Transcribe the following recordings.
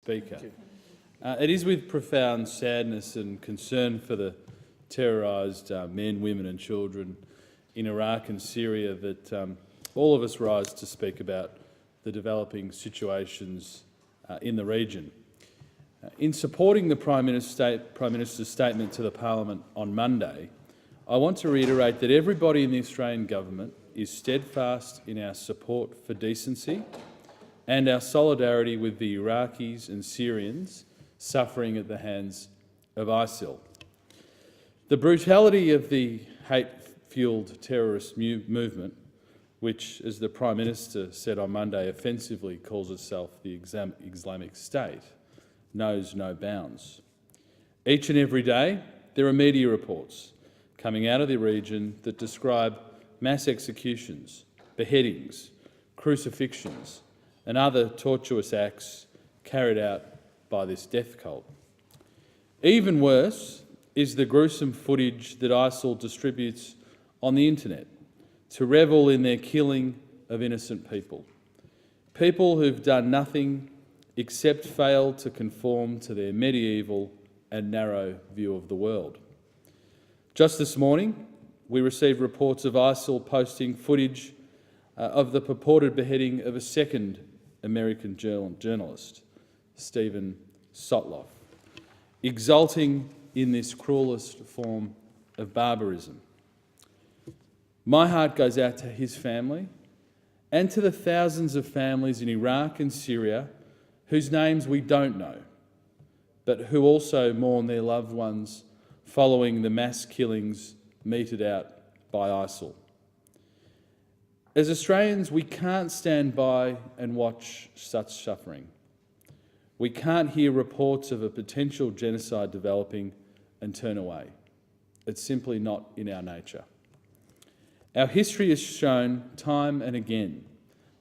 Speaker. It is with profound sadness and concern for the terrorised men, women and children in Iraq and Syria that all of us rise to speak about the developing situations in the region. In supporting the Prime Minister's statement to the Parliament on Monday, I want to reiterate that everybody in the Australian Government is steadfast in our support for decency and our solidarity with the Iraqis and Syrians suffering at the hands of ISIL. The brutality of the hate-fuelled terrorist movement, which, as the Prime Minister said on Monday, offensively calls itself the Islamic State, knows no bounds. Each and every day there are media reports coming out of the region that describe mass executions, beheadings, crucifixions and other tortuous acts carried out by this death cult. Even worse is the gruesome footage that ISIL distributes on the internet to revel in their killing of innocent people, people who've done nothing except fail to conform to their medieval and narrow view of the world. Just this morning, we received reports of ISIL posting footage of the purported beheading of a second American journalist, Stephen Sotloff, exulting in this cruelest form of barbarism. My heart goes out to his family and to the thousands of families in Iraq and Syria whose names we don't know, but who also mourn their loved ones following the mass killings meted out by ISIL. As Australians, we can't stand by and watch such suffering. We can't hear reports of a potential genocide developing and turn away. It's simply not in our nature. Our history has shown time and again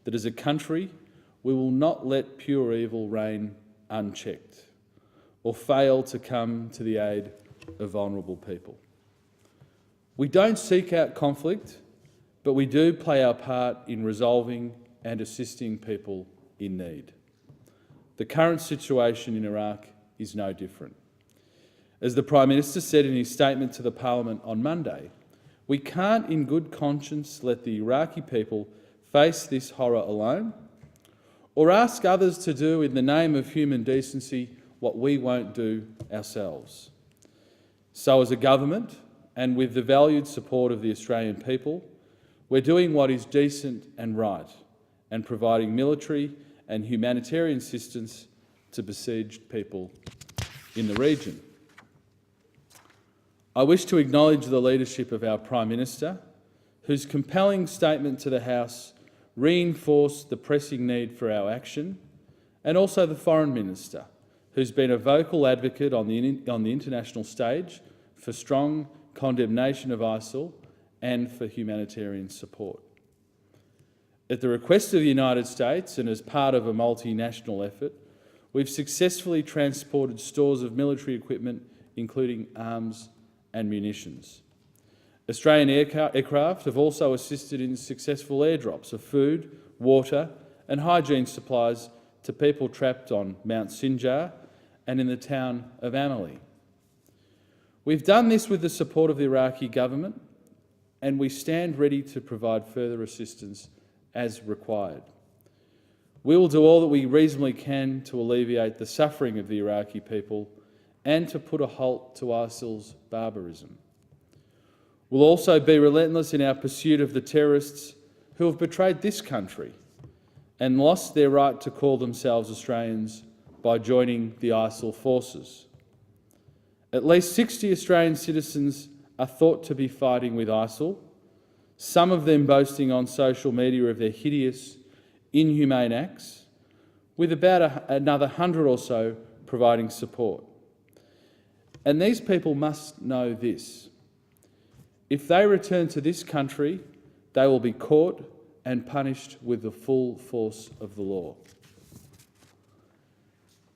that as a country we will not let pure evil reign unchecked or fail to come to the aid of vulnerable people. We don't seek out conflict, but we do play our part in resolving and assisting people in need. The current situation in Iraq is no different. As the Prime Minister said in his statement to the Parliament on Monday, we can't in good conscience let the Iraqi people face this horror alone or ask others to do in the name of human decency what we won't do ourselves. So as a government, and with the valued support of the Australian people, we're doing what is decent and right and providing military and humanitarian assistance to besieged people in the region. I wish to acknowledge the leadership of our Prime Minister, whose compelling statement to the House reinforced the pressing need for our action, and also the Foreign Minister, who's been a vocal advocate on the international stage for strong condemnation of ISIL and for humanitarian support. At the request of the United States and as part of a multinational effort, we've successfully transported stores of military equipment, including arms and munitions. Australian aircraft have also assisted in successful airdrops of food, water and hygiene supplies to people trapped on Mount Sinjar and in the town of Amelie. We've done this with the support of the Iraqi government, and we stand ready to provide further assistance as required. We will do all that we reasonably can to alleviate the suffering of the Iraqi people and to put a halt to ISIL's barbarism. We'll also be relentless in our pursuit of the terrorists who have betrayed this country and lost their right to call themselves Australians by joining the ISIL forces. At least 60 Australian citizens are thought to be fighting with ISIL, some of them boasting on social media of their hideous, inhumane acts, with about another 100 or so providing support. And these people must know this: if they return to this country, they will be caught and punished with the full force of the law.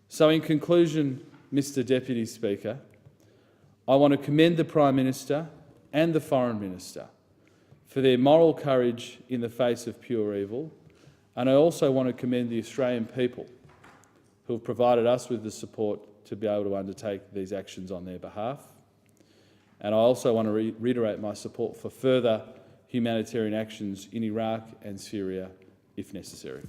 So in conclusion, Mr Deputy Speaker, I want to commend the Prime Minister and the Foreign Minister for their moral courage in the face of pure evil, and I also want to commend the Australian people who have provided us with the support to be able to undertake these actions on their behalf. And I also want to reiterate my support for further humanitarian actions in Iraq and Syria if necessary.